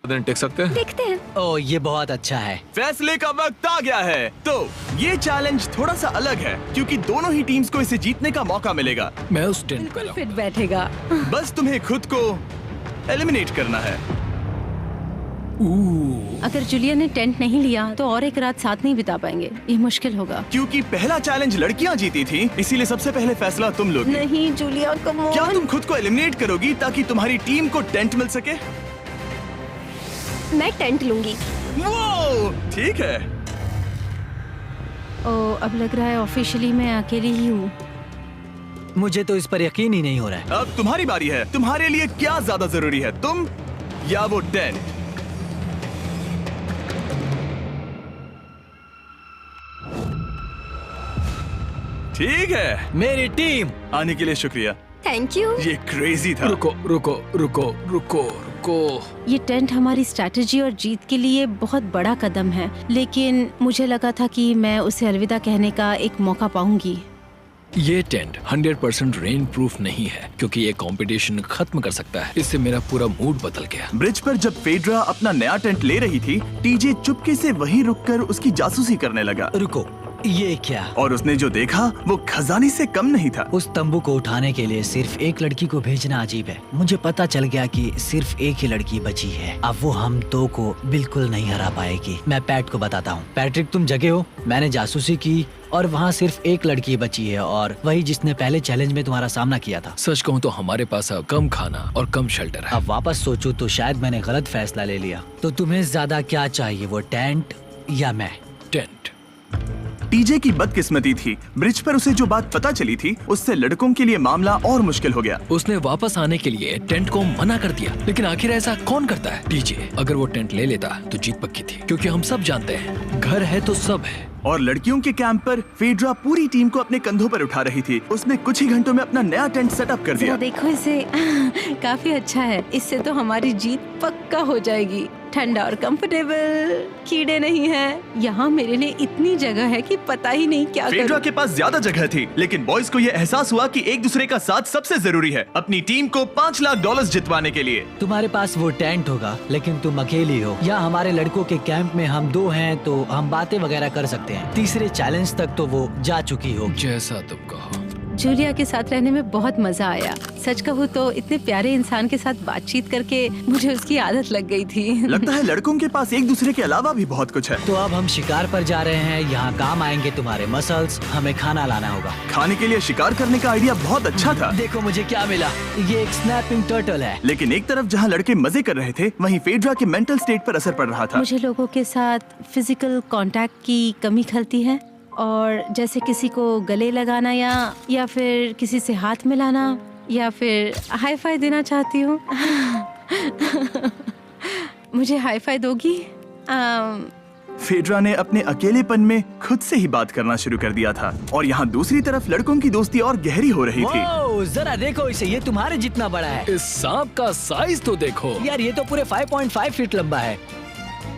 दिन टिक सकते हैं। देखते हैं। ओह, ये बहुत अच्छा है। फैसले का वक्त आ गया है। तो ये चैलेंज थोड़ा सा अलग है क्योंकि दोनों ही टीम्स को इसे जीतने का मौका मिलेगा। मैं उस टेंट पे बिल्कुल फिट बैठेगा। बस तुम्हें खुद को एलिमिनेट करना है। अगर जूलिया ने टेंट नहीं लिया तो और एक रात साथ नहीं बिता पाएंगे। ये मुश्किल होगा। क्योंकि पहला चैलेंज लड़कियां जीती थी, इसीलिए सबसे पहले फैसला तुम लोगी। नहीं जूलिया, कम ऑन। क्या तुम खुद को एलिमिनेट करोगी ताकि तुम्हारी टीम को टेंट मिल सके? मैं टेंट लूंगी। वो ठीक है। ओह, अब लग रहा है ऑफिशियली मैं अकेली ही हूँ। मुझे तो इस पर यकीन ही नहीं हो रहा है। अब तुम्हारी बारी है। तुम्हारे लिए क्या ज्यादा जरूरी है, तुम या वो टेंट? ठीक है, मेरी टीम। आने के लिए शुक्रिया। Thank you. ये क्रेजी था। रुको रुको रुको रुको रुको। ये टेंट हमारी स्ट्रैटेजी और जीत के लिए बहुत बड़ा कदम है, लेकिन मुझे लगा था कि मैं उसे अलविदा कहने का एक मौका पाऊंगी। ये टेंट 100% रेन प्रूफ नहीं है क्योंकि ये कंपटीशन खत्म कर सकता है। इससे मेरा पूरा मूड बदल गया। ब्रिज पर जब फेड्रा अपना नया टेंट ले रही थी, टीजे चुपके से वहीं रुककर उसकी जासूसी करने लगा। रुको, ये क्या? और उसने जो देखा वो खजाने से कम नहीं था। उस तंबू को उठाने के लिए सिर्फ एक लड़की को भेजना अजीब है। मुझे पता चल गया कि सिर्फ एक ही लड़की बची है। अब वो हम दो को बिल्कुल नहीं हरा पाएगी। मैं पैट को बताता हूँ। पैट्रिक, तुम जगे हो? मैंने जासूसी की और वहाँ सिर्फ एक लड़की बची है और वही जिसने पहले चैलेंज में तुम्हारा सामना किया था। सच कहूँ तो हमारे पास अब कम खाना और कम शेल्टर है। अब वापस सोचूं तो शायद मैंने गलत फैसला ले लिया। तो तुम्हें ज्यादा क्या चाहिए, वो टेंट या मैं? टेंट। टीजे की बदकिस्मती थी, ब्रिज पर उसे जो बात पता चली थी उससे लड़कों के लिए मामला और मुश्किल हो गया। उसने वापस आने के लिए टेंट को मना कर दिया, लेकिन आखिर ऐसा कौन करता है? टीजे, अगर वो टेंट ले लेता तो जीत पक्की थी, क्योंकि हम सब जानते हैं घर है तो सब है। और लड़कियों के कैंप पर फेड्रा पूरी टीम को अपने कंधों पर उठा रही थी। उसने कुछ ही घंटों में अपना नया टेंट सेटअप कर दिया। जरा देखो इसे। काफी अच्छा है। इससे तो हमारी जीत पक्का हो जाएगी। ठंडा और कंफर्टेबल, कीड़े नहीं हैं। यहाँ मेरे लिए इतनी जगह है कि पता ही नहीं क्या फेड्रा करूं। के पास ज्यादा जगह थी, लेकिन बॉयज को ये एहसास हुआ कि एक दूसरे का साथ सबसे जरूरी है अपनी टीम को $5 लाख जितवाने के लिए। तुम्हारे पास वो टेंट होगा लेकिन तुम अकेली हो, या हमारे लड़कों के कैंप में हम दो हैं तो हम बातें वगैरह कर सकते हैं। तीसरे चैलेंज तक तो वो जा चुकी हो। जैसा तुम कहो। जूलिया के साथ रहने में बहुत मजा आया। सच कहूँ तो इतने प्यारे इंसान के साथ बातचीत करके मुझे उसकी आदत लग गई थी। लगता है लड़कों के पास एक दूसरे के अलावा भी बहुत कुछ है। तो अब हम शिकार पर जा रहे हैं। यहाँ काम आएंगे तुम्हारे मसल्स। हमें खाना लाना होगा। खाने के लिए शिकार करने का आइडिया बहुत अच्छा था। देखो मुझे क्या मिला। ये एक स्नैपिंग टर्टल है। लेकिन एक तरफ जहाँ लड़के मजे कर रहे थे, वहीं फेड्रा के मेंटल स्टेट पर असर पड़ रहा था। मुझे लोगों के साथ फिजिकल कांटेक्ट की कमी खलती है, और जैसे किसी को गले लगाना या फिर किसी से हाथ मिलाना या फिर हाई फाई देना चाहती हूँ। मुझे हाई फाई दोगी? फेड्रा ने अपने अकेलेपन में खुद से ही बात करना शुरू कर दिया था, और यहाँ दूसरी तरफ लड़कों की दोस्ती और गहरी हो रही थी। ओह, जरा देखो इसे, ये तुम्हारे जितना बड़ा है। इस सांप का साइज तो देखो यार, ये तो पूरे 5.5 फीट लंबा है।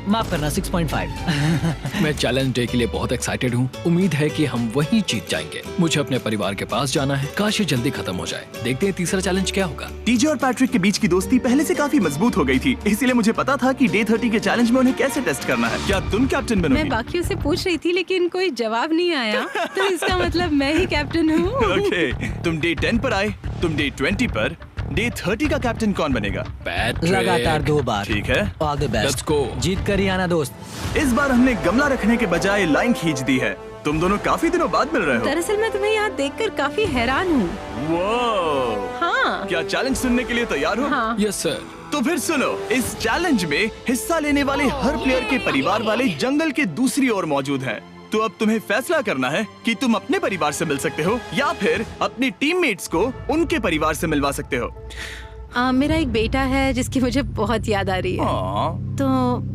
माफ करना, 6.5। मैं चैलेंज डे के लिए बहुत एक्साइटेड हूँ। उम्मीद है कि हम वहीं जीत जाएंगे। मुझे अपने परिवार के पास जाना है। काश ये जल्दी खत्म हो जाए। देखते हैं तीसरा चैलेंज क्या होगा। टीजे और पैट्रिक के बीच की दोस्ती पहले से काफी मजबूत हो गई थी, इसीलिए मुझे पता था कि डे 30 के चैलेंज में उन्हें कैसे टेस्ट करना है। क्या तुम कैप्टन बनोगी? मैं बाकियों से पूछ रही थी लेकिन कोई जवाब नहीं आया, तो इसका मतलब मैं ही कैप्टन हूँ। ओके, तुम डे 10 पर आए, तुम डे 20 पर। डे 30 का कैप्टन कौन बनेगा? पैट्रिक। लगातार 2 बार। ठीक है, all the best. Let's go। जीत कर ही आना दोस्त। इस बार हमने गमला रखने के बजाय लाइन खींच दी है। तुम दोनों काफी दिनों बाद मिल रहे हो। दरअसल मैं तुम्हें यहाँ देखकर काफी हैरान हूँ। वो हाँ। क्या चैलेंज सुनने के लिए तैयार हो? हाँ। Yes sir. तो फिर सुनो, इस चैलेंज में हिस्सा लेने वाले हर प्लेयर के परिवार वाले जंगल के दूसरी ओर मौजूद हैं। तो अब तुम्हें फैसला करना है कि तुम अपने परिवार से मिल सकते हो या फिर अपने टीममेट्स को उनके परिवार से मिलवा सकते हो। मेरा एक बेटा है जिसकी मुझे बहुत याद आ रही है, तो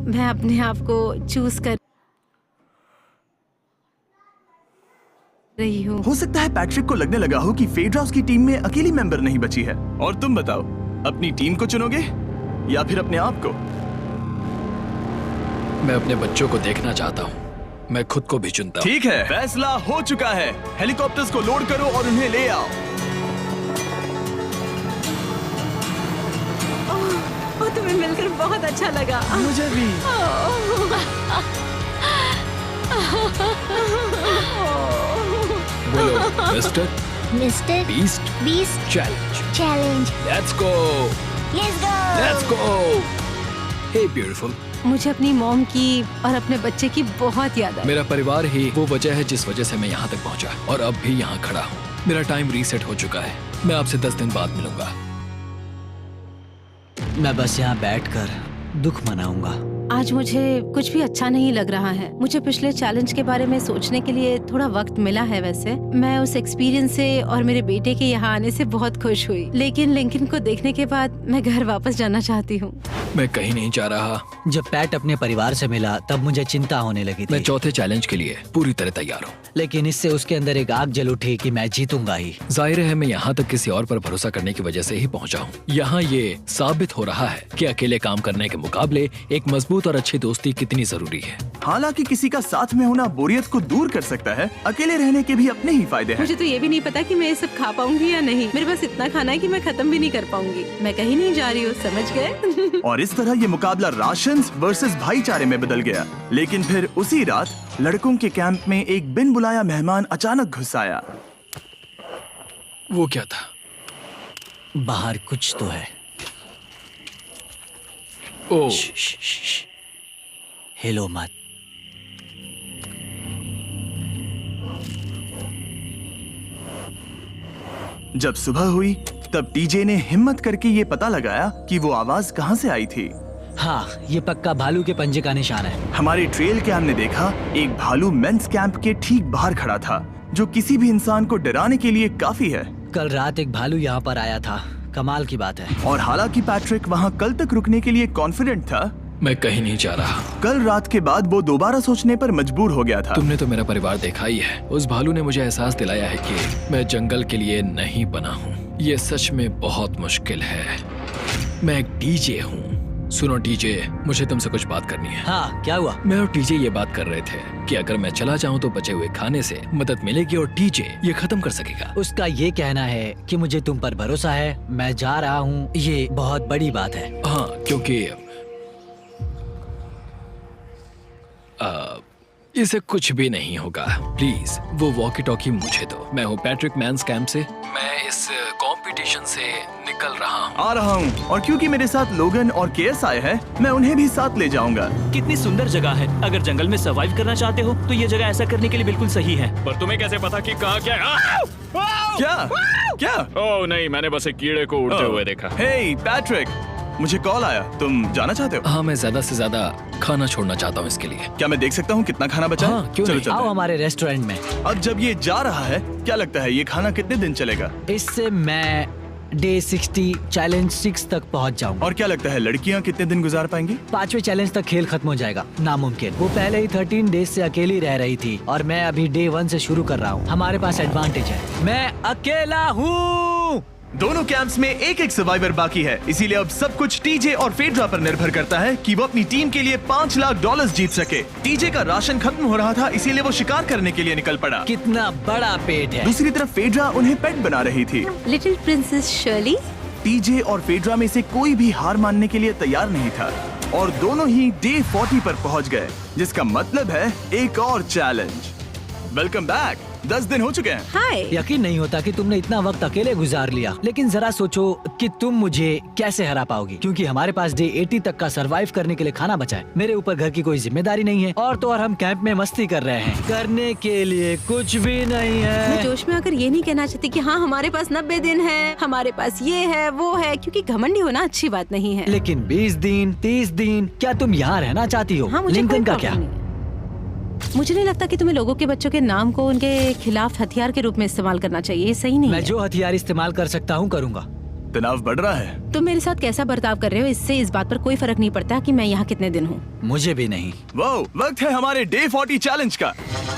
मैं अपने आप को चूज कर रही हूँ। हो सकता है पैट्रिक को लगने लगा हो कि फेड्रा उसकी टीम में अकेली मेंबर नहीं बची है। और तुम बताओ, अपनी टीम को चुनोगे या फिर अपने आप को? मैं अपने बच्चों को देखना चाहता हूँ। मैं खुद को भी चुनता हूँ। ठीक है, फैसला हो चुका है। हेलीकॉप्टर्स को लोड करो और उन्हें ले आओ। तुम्हें मिलकर बहुत अच्छा लगा। मुझे भी। बोलो mister mister Beast Beast challenge. Challenge. Let's go, let's go. Let's go. Hey beautiful. मुझे अपनी मॉम की और अपने बच्चे की बहुत याद आई। मेरा परिवार ही वो वजह है जिस वजह से मैं यहाँ तक पहुँचा और अब भी यहाँ खड़ा हूँ। मेरा टाइम रीसेट हो चुका है। मैं आपसे 10 दिन बाद मिलूंगा। मैं बस यहाँ बैठकर दुख मनाऊंगा। आज मुझे कुछ भी अच्छा नहीं लग रहा है। मुझे पिछले चैलेंज के बारे में सोचने के लिए थोड़ा वक्त मिला है। वैसे मैं उस एक्सपीरियंस से और मेरे बेटे के यहाँ आने से बहुत खुश हुई, लेकिन लिंकन को देखने के बाद मैं घर वापस जाना चाहती हूँ। मैं कहीं नहीं जा रहा। जब पैट अपने परिवार से मिला तब मुझे चिंता होने लगी मैं थी, चौथे चैलेंज के लिए पूरी तरह तैयार हूँ। लेकिन इससे उसके अंदर एक आग जल उठी कि मैं जीतूंगा ही। जाहिर है मैं यहाँ तक किसी और पर भरोसा करने की वजह से ही पहुँचा हूँ। यहाँ ये साबित हो रहा है कि अकेले काम करने के मुकाबले एक मजबूत और अच्छी दोस्ती कितनी जरूरी है। हालांकि किसी का साथ में होना बोरियत को दूर कर सकता है, अकेले रहने के भी अपने ही फायदे हैं। मुझे तो ये भी नहीं पता कि मैं ये सब खा पाऊंगी या नहीं। मेरे पास इतना खाना है कि मैं खत्म भी नहीं कर पाऊंगी। मैं कहीं नहीं जा रही हूँ, समझ गए? और इस तरह ये मुकाबला राशंस वर्सेस भाईचारे में बदल गया। लेकिन फिर उसी रात लड़कों के कैंप में एक बिन बुलाया मेहमान अचानक घुस आया। वो क्या था? बाहर कुछ तो है। ओ, हिलो मत। जब सुबह हुई तब टीजे ने हिम्मत करके ये पता लगाया कि वो आवाज कहाँ से आई थी। हाँ, ये पक्का भालू के पंजे का निशान है। हमारे ट्रेल कैम ने देखा एक भालू मेंस कैंप के ठीक बाहर खड़ा था, जो किसी भी इंसान को डराने के लिए काफी है। कल रात एक भालू यहाँ पर आया था। कमाल की बात है। और हालांकि पैट्रिक वहाँ कल तक रुकने के लिए कॉन्फिडेंट था, मैं कहीं नहीं जा रहा। कल रात के बाद वो दोबारा सोचने पर मजबूर हो गया था। तुमने तो मेरा परिवार देखा ही है। उस भालू ने मुझे एहसास दिलाया है कि मैं जंगल के लिए नहीं बना हूँ। ये सच में बहुत मुश्किल है। मैं एक डीजे हूँ। सुनो डीजे, मुझे तुमसे कुछ बात करनी है। हाँ, क्या हुआ? मैं और टीजे ये बात कर रहे थे कि अगर मैं चला जाऊं तो बचे हुए खाने से मदद मिलेगी और टीजे ये खत्म कर सकेगा। उसका ये कहना है कि मुझे तुम पर भरोसा है। मैं जा रहा हूँ, ये बहुत बड़ी बात है। हाँ, क्योंकि इसे कुछ भी नहीं होगा। प्लीज वो वॉकी टॉकी मुझे दो। मैं हूँ पैट्रिक मेंस कैंप से। मैं इस कंपटीशन से निकल रहा हूँ। आ रहा हूँ, और क्योंकि मेरे साथ लोगन और केएस आए हैं, मैं उन्हें भी साथ ले जाऊंगा। कितनी सुंदर जगह है। अगर जंगल में सरवाइव करना चाहते हो तो ये जगह ऐसा करने के लिए बिल्कुल सही है। पर तुम्हें कैसे पता कि कहाँ क्या है? क्या क्या? ओह नहीं, मैंने बस एक कीड़े को उड़ते हुए देखा। हे पैट्रिक, मुझे कॉल आया। तुम जाना चाहते हो? हाँ, मैं ज्यादा से ज्यादा खाना छोड़ना चाहता हूँ इसके लिए। क्या मैं देख सकता हूँ कितना खाना बचा है? हाँ, क्यों चलो नहीं? चलते आओ हैं। हमारे रेस्टोरेंट में। अब जब ये जा रहा है, क्या लगता है ये खाना कितने दिन चलेगा? इससे मैं डे 60 चैलेंज 6 तक पहुंच जाऊंगा। और क्या लगता है लड़कियाँ कितने दिन गुजार पाएंगी? 5वें चैलेंज तक खेल खत्म हो जाएगा। नामुमकिन। वो पहले ही 13 डेज से अकेली रह रही थी और मैं अभी डे 1 से शुरू कर रहा हूँ। हमारे पास एडवांटेज है, मैं अकेला हूँ। दोनों कैंप्स में एक एक सर्वाइवर बाकी है, इसीलिए अब सब कुछ टीजे और फेड्रा पर निर्भर करता है कि वो अपनी टीम के लिए $5 लाख जीत सके। टीजे का राशन खत्म हो रहा था, इसीलिए वो शिकार करने के लिए निकल पड़ा। कितना बड़ा पेट है। दूसरी तरफ फेड्रा उन्हें पेट बना रही थी। Little princess Shirley. टीजे और फेड्रा में से कोई भी हार मानने के लिए तैयार नहीं था और दोनों ही डे 40 पर पहुंच गए, जिसका मतलब है एक और चैलेंज। Welcome back. 10 दिन हो चुके हैं। हाय। यकीन नहीं होता कि तुमने इतना वक्त अकेले गुजार लिया, लेकिन जरा सोचो कि तुम मुझे कैसे हरा पाओगी, क्योंकि हमारे पास डे 80 तक का सरवाइव करने के लिए खाना बचा है। मेरे ऊपर घर की कोई जिम्मेदारी नहीं है और तो और हम कैंप में मस्ती कर रहे हैं। करने के लिए कुछ भी नहीं मैं है। जोश में आकर ये नहीं कहना चाहती कि हाँ हमारे पास 90 दिन है, हमारे पास ये है वो है, क्योंकि घमंडी होना अच्छी बात नहीं है। लेकिन 20 दिन 30 दिन, क्या तुम यहाँ रहना चाहती हो? हाँ, मुझे लिंकन कोई का प्रॉब्लम क्या? नहीं है। मुझे नहीं लगता कि तुम्हें लोगों के बच्चों के नाम को उनके खिलाफ हथियार के रूप में इस्तेमाल करना चाहिए। ये सही नहीं मैं है। जो हथियार इस्तेमाल कर सकता हूँ करूँगा। तनाव बढ़ रहा है। तुम मेरे साथ कैसा बर्ताव कर रहे हो, इससे इस बात पर कोई फर्क नहीं पड़ता कि मैं यहाँ कितने दिन हूँ। मुझे भी नहीं। वो वक्त है हमारे डे 40 चैलेंज का।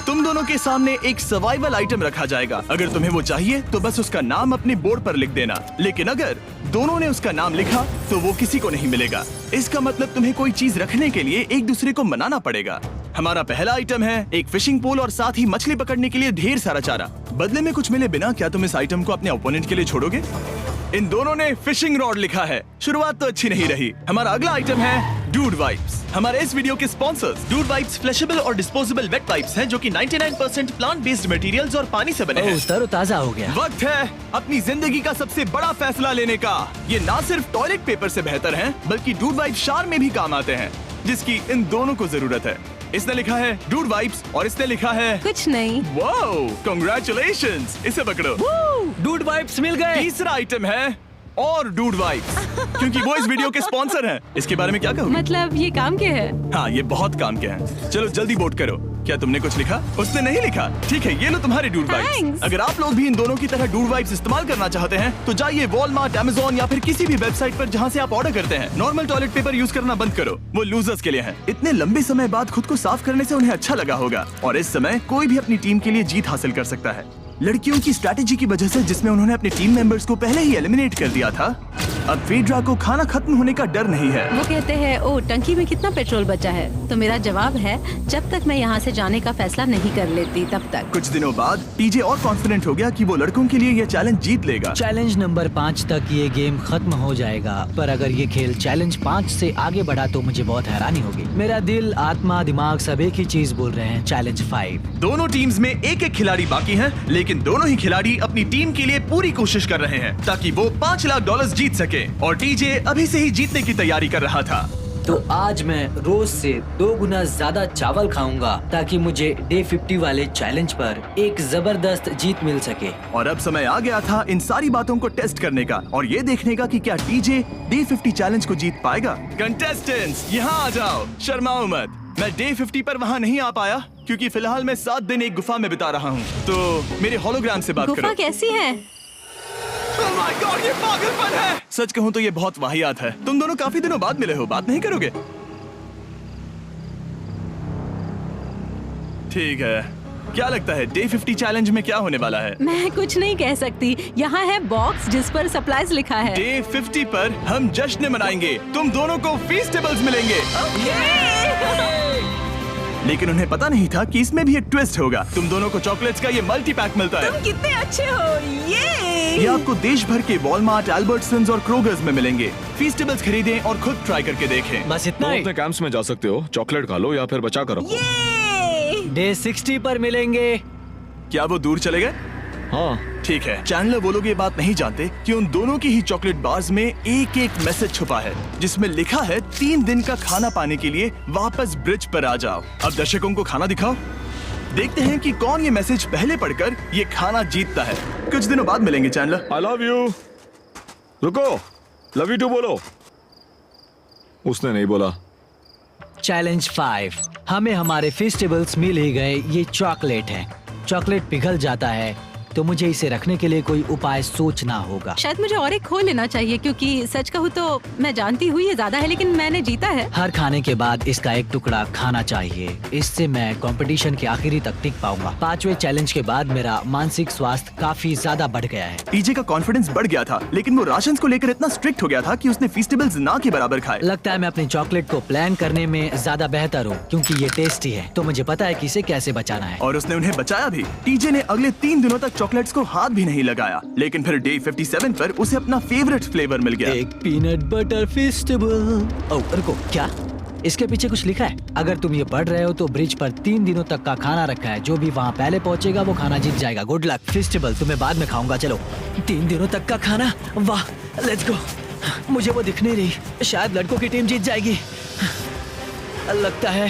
तुम दोनों के सामने एक सर्वाइवल आइटम रखा जाएगा। अगर तुम्हें वो चाहिए तो बस उसका नाम अपने बोर्ड पर लिख देना, लेकिन अगर दोनों ने उसका नाम लिखा तो वो किसी को नहीं मिलेगा। इसका मतलब तुम्हें कोई चीज रखने के लिए एक दूसरे को मनाना पड़ेगा। हमारा पहला आइटम है एक फिशिंग पोल और साथ ही मछली पकड़ने के लिए ढेर सारा चारा। बदले में कुछ मिले बिना क्या तुम इस आइटम को अपने ओपोनेंट के लिए छोड़ोगे? इन दोनों ने फिशिंग रॉड लिखा है। शुरुआत तो अच्छी नहीं रही। हमारा अगला आइटम है डूड वाइप्स। हमारे इस वीडियो के स्पॉन्सर्स डूड वाइप्स फ्लैशेबल और डिस्पोजेबल वेट वाइप्स हैं जो कि 99% प्लांट बेस्ड मटेरियल्स और पानी से बने हैं। तरोताजा हो गया। वक्त है अपनी जिंदगी का सबसे बड़ा फैसला लेने का। ये ना सिर्फ टॉयलेट पेपर से बेहतर हैं, बल्कि डूड वाइप शार में भी काम आते हैं, जिसकी इन दोनों को जरूरत है। इसने लिखा है डूड वाइप्स और इसने लिखा है कुछ नहीं। Wow, congratulations. इसे पकड़ो। डूड वाइप्स मिल गए। तीसरा आइटम है और डूड वाइप्स, क्योंकि वो इस वीडियो के स्पॉन्सर हैं। इसके बारे में क्या कहोगे? मतलब ये काम क्या है? हाँ, ये बहुत काम के हैं। चलो जल्दी वोट करो। क्या तुमने कुछ लिखा? उसने नहीं लिखा। ठीक है, ये लो तुम्हारे डूड वाइप्स। Thanks. अगर आप लोग भी इन दोनों की तरह डूड वाइप्स इस्तेमाल करना चाहते हैं तो जाइए वॉलमार्ट, अमेज़न या फिर किसी भी वेबसाइट पर जहाँ से आप ऑर्डर करते हैं। नॉर्मल टॉयलेट पेपर यूज करना बंद करो, वो लूजर्स के लिए है। इतने लंबे समय बाद खुद को साफ करने से उन्हें अच्छा लगा होगा, और इस समय कोई भी अपनी टीम के लिए जीत हासिल कर सकता है। लड़कियों की स्ट्रैटेजी की वजह से, जिसमें उन्होंने अपने टीम मेंबर्स को पहले ही एलिमिनेट कर दिया था, अब फेड्रा को खाना खत्म होने का डर नहीं है। वो कहते हैं ओ टंकी में कितना पेट्रोल बचा है, तो मेरा जवाब है जब तक मैं यहाँ से जाने का फैसला नहीं कर लेती तब तक। कुछ दिनों बाद टीजे और कॉन्फिडेंट हो गया कि वो लड़कों के लिए ये चैलेंज जीत लेगा। चैलेंज नंबर 5 तक ये गेम खत्म हो जाएगा, पर अगर ये खेल चैलेंज 5 से आगे बढ़ा तो मुझे बहुत हैरानी होगी। मेरा दिल, आत्मा, दिमाग सब एक ही चीज बोल रहे हैं, चैलेंज 5। दोनों टीम्स में एक एक खिलाड़ी बाकी हैं, लेकिन दोनों ही खिलाड़ी अपनी टीम के लिए पूरी कोशिश कर रहे हैं ताकि वो $5 लाख जीत सके, और टीजे अभी से ही जीतने की तैयारी कर रहा था। तो आज मैं रोज से 2 गुना ज्यादा चावल खाऊंगा ताकि मुझे डे 50 वाले चैलेंज पर एक जबरदस्त जीत मिल सके। और अब समय आ गया था इन सारी बातों को टेस्ट करने का और ये देखने का कि क्या टीजे डे 50 चैलेंज को जीत पाएगा। कंटेस्टेंट्स यहाँ आ जाओ, शर्माओ मत। मैं डे 50 पर वहाँ नहीं आ पाया क्योंकि फिलहाल मैं 7 दिन एक गुफा में बिता रहा हूँ, तो मेरे होलोग्राम से बात गुफा करो। कैसी है? Oh my God, ये पागलपन है। सच कहूँ तो ये बहुत वाहियात है। तुम दोनों काफी दिनों बाद मिले हो, बात नहीं करोगे? ठीक है, क्या लगता है डे 50 चैलेंज में क्या होने वाला है? मैं कुछ नहीं कह सकती। यहाँ है बॉक्स जिस पर सप्लाईज लिखा है। डे 50 पर हम जश्न मनाएंगे, तुम दोनों को फीस्टेबल्स मिलेंगे। लेकिन उन्हें पता नहीं था कि इसमें भी एक ट्विस्ट होगा। तुम दोनों को चॉकलेट्स का ये मल्टी पैक मिलता है। तुम कितने अच्छे हो। ये आपको देश भर के वॉलमार्ट, अल्बर्ट्सन्स और क्रोगर्स में मिलेंगे। फीस्टेबल्स खरीदें और खुद ट्राई करके देखें। बस तुम इतना ही। अपने कैंप्स में जा सकते हो, चॉकलेट खा लो या फिर बचा कर रखो। डे 60 पर मिलेंगे। क्या वो दूर चले गए? हाँ, ठीक है। चैनलर वो लोग ये बात नहीं जानते कि उन दोनों की ही चॉकलेट बार्स में एक एक मैसेज छुपा है जिसमें लिखा है 3 दिन का खाना पाने के लिए वापस ब्रिज पर आ जाओ। अब दर्शकों को खाना दिखाओ, देखते हैं कि कौन ये मैसेज पहले पढ़कर ये खाना जीतता है। कुछ दिनों बाद मिलेंगे चैनलर। I love you. रुको, लव यू टू बोलो। उसने नहीं बोला। चैलेंज 5। हमें हमारे फेस्टिवल्स मिल ही गए। ये चॉकलेट है। चॉकलेट पिघल जाता है तो मुझे इसे रखने के लिए कोई उपाय सोचना होगा। शायद मुझे और एक खो लेना चाहिए क्योंकि सच कहूँ तो मैं जानती हूँ ये ज्यादा है, लेकिन मैंने जीता है। हर खाने के बाद इसका एक टुकड़ा खाना चाहिए, इससे मैं कंपटीशन के आखिरी तक टिक पाऊंगा। 5वें चैलेंज के बाद मेरा मानसिक स्वास्थ्य काफी ज्यादा बढ़ गया है। टीजे का कॉन्फिडेंस बढ़ गया था, लेकिन वो राशन को लेकर इतना स्ट्रिक्ट हो गया था कि उसने फीस्टेबल्स ना के बराबर खाए। लगता है मैं अपनी चॉकलेट को प्लान करने में ज्यादा बेहतर हूँ क्योंकि ये टेस्टी है, तो मुझे पता है कि इसे कैसे बचाना है। और उसने उन्हें बचाया भी। टीजे ने अगले 3 दिनों तक चॉकलेट्स को हाथ भी नहीं लगाया, लेकिन फिर डे 57 पर उसे अपना फेवरेट फ्लेवर मिल गया। एक पीनट बटर फेस्टिवल। ओह रुको, क्या इसके पीछे कुछ लिखा है? अगर तुम ये पढ़ रहे हो तो ब्रिज पर 3 दिनों तक का खाना रखा है। जो भी वहाँ पहले पहुँचेगा वो खाना जीत जाएगा। Good luck. फेस्टिवल तुम्हें बाद में खाऊंगा। चलो, 3 दिनों तक का खाना। वाह, लेट्स गो। मुझे वो दिख नहीं रही। शायद लड़कों की टीम जीत जाएगी। लगता है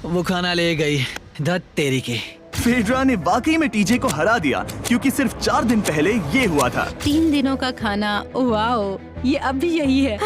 वो खाना ले गई। धत तेरी की। फेड्रा ने वाकई में टीजे को हरा दिया क्योंकि सिर्फ 4 दिन पहले ये हुआ था। 3 दिनों का खाना। वाओ, ये अब भी यही है।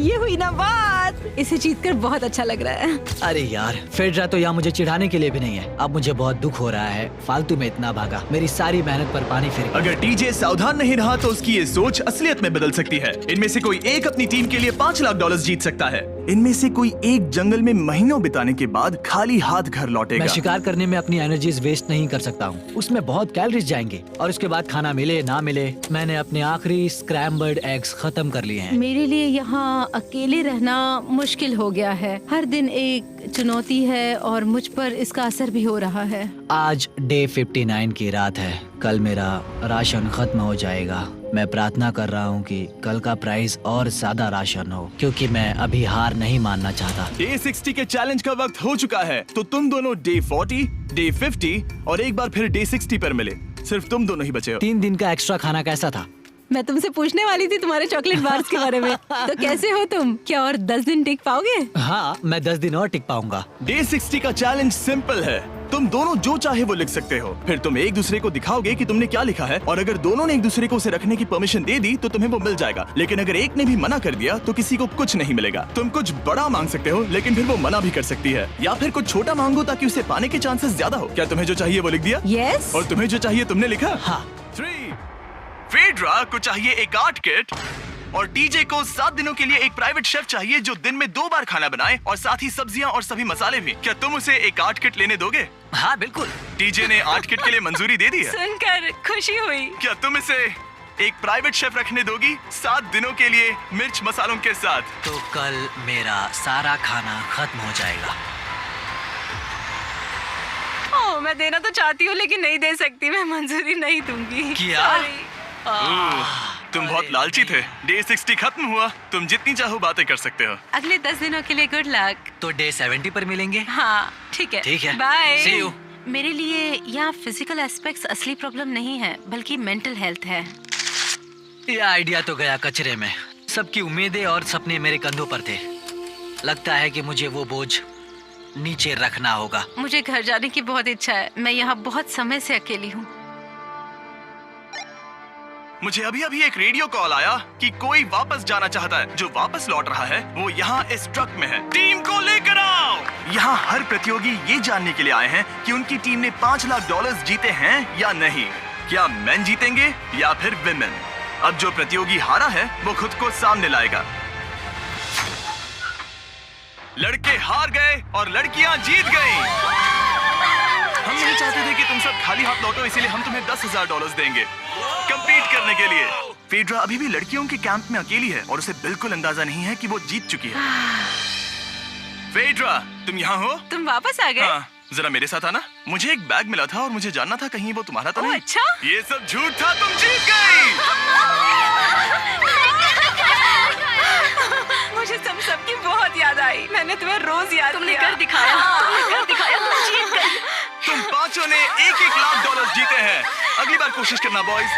ये हुई ना बात। इसे जीतकर बहुत अच्छा लग रहा है। अरे यार, फेड्रा तो यहाँ मुझे चिढ़ाने के लिए भी नहीं है। अब मुझे बहुत दुख हो रहा है। फालतू में इतना भागा, मेरी सारी मेहनत पर पानी फिर गया। अगर टीजे सावधान नहीं रहा तो उसकी ये सोच असलियत में बदल सकती है। इनमें से कोई एक अपनी टीम के लिए $5 लाख जीत सकता है। इनमें से कोई एक जंगल में महीनों बिताने के बाद खाली हाथ घर लौटेगा। मैं शिकार करने में अपनी एनर्जीज वेस्ट नहीं कर सकता हूँ। उसमें बहुत कैलोरीज जाएंगे और उसके बाद खाना मिले ना मिले, मैंने अपने आखिरी स्क्रैम्बल्ड एग्स खत्म कर लिए हैं। मेरे लिए यहाँ अकेले रहना मुश्किल हो गया है। हर दिन एक चुनौती है और मुझ पर इसका असर भी हो रहा है। आज डे 59 की रात है। कल मेरा राशन खत्म हो जाएगा। मैं प्रार्थना कर रहा हूँ कि कल का प्राइस और ज्यादा राशन हो, क्योंकि मैं अभी हार नहीं मानना चाहता। डे 60 के चैलेंज का वक्त हो चुका है, तो तुम दोनों डे 40, डे 50 और एक बार फिर डे 60 पर मिले। सिर्फ तुम दोनों ही बचे हो। 3 दिन का एक्स्ट्रा खाना कैसा था? मैं तुमसे पूछने वाली थी तुम्हारे चॉकलेट बार्स के बारे में। तो कैसे हो तुम? क्या और 10 दिन टिक पाओगे? हाँ, मैं 10 दिन और टिक पाऊंगा। डे 60 का चैलेंज सिंपल है। तुम दोनों जो चाहे वो लिख सकते हो, फिर तुम एक दूसरे को दिखाओगे कि तुमने क्या लिखा है, और अगर दोनों ने एक दूसरे को उसे रखने की परमिशन दे दी तो तुम्हें वो मिल जाएगा। लेकिन अगर एक ने भी मना कर दिया तो किसी को कुछ नहीं मिलेगा। तुम कुछ बड़ा मांग सकते हो, लेकिन फिर वो मना भी कर सकती है, या फिर कुछ छोटा मांगो ताकि उसे पाने के चांसेस ज्यादा हो। क्या तुम्हें जो चाहिए वो लिख दिया? यस। और तुम्हें जो चाहिए तुमने लिखा? हाँ। 3 फेड्रा को चाहिए एक आर्ट किट, और डीजे को 7 दिनों के लिए एक प्राइवेट शेफ चाहिए जो दिन में 2 बार खाना बनाए, और साथ ही सब्जियां और सभी मसाले भी। क्या तुम उसे एक आर्ट किट लेने दोगे? हाँ बिल्कुल। डीजे ने आर्ट किट के लिए मंजूरी दे दी है। सुनकर खुशी हुई। क्या तुम इसे एक प्राइवेट शेफ रखने दोगी 7 दिनों के लिए मिर्च मसालों के साथ? तो कल मेरा सारा खाना खत्म हो जाएगा। ओह, मैं देना तो चाहती हूँ लेकिन नहीं दे सकती। मैं मंजूरी नहीं दूंगी। क्या? तुम बहुत लालची थे। डे 60 खत्म हुआ, तुम जितनी चाहो बातें कर सकते हो। अगले 10 दिनों के लिए गुड लक। तो डे 70 पर मिलेंगे। हाँ ठीक है। ठीक है। बाय। See you। मेरे लिए यहाँ फिजिकल एस्पेक्ट्स असली प्रॉब्लम नहीं है, बल्कि मेंटल हेल्थ है। ये आइडिया तो गया कचरे में। सबकी उम्मीदें और सपने मेरे कंधों पर थे। लगता है कि मुझे वो बोझ नीचे रखना होगा। मुझे घर जाने की बहुत इच्छा है। मैं यहाँ बहुत समय से अकेली हूँ। मुझे अभी अभी एक रेडियो कॉल आया कि कोई वापस जाना चाहता है। जो वापस लौट रहा है वो यहाँ इस ट्रक में है। टीम को लेकर आओ। यहाँ हर प्रतियोगी ये जानने के लिए आए हैं कि उनकी टीम ने $5 लाख जीते हैं या नहीं। क्या मेन जीतेंगे या फिर विमेन? अब जो प्रतियोगी हारा है वो खुद को सामने लाएगा। लड़के हार गए और लड़कियां जीत गई। हम नहीं चाहते थे कि तुम सब खाली हाथ लौटो, इसीलिए हम तुम्हें $10,000 देंगे कंपीट करने के लिए। फेड्रा अभी भी लड़कियों के कैंप में अकेली है और उसे बिल्कुल अंदाजा नहीं है कि वो जीत चुकी है। फेड्रा, तुम यहाँ हो? तुम वापस आ गए? हाँ, जरा मेरे साथ आना। मुझे एक बैग मिला था और मुझे जानना था कहीं वो तुम्हारा तो नहीं। अच्छा? ये सब झूठ था, तुम जीत गई। मुझे तुम सबकी बहुत याद आई। मैंने तुम्हें रोज याद तुमने कर दिखाया। तुमने कर दिखाया। तुम जीत गई। तुम पांचों ने $1-1 लाख जीते हैं। अगली बार कोशिश करना बॉयज।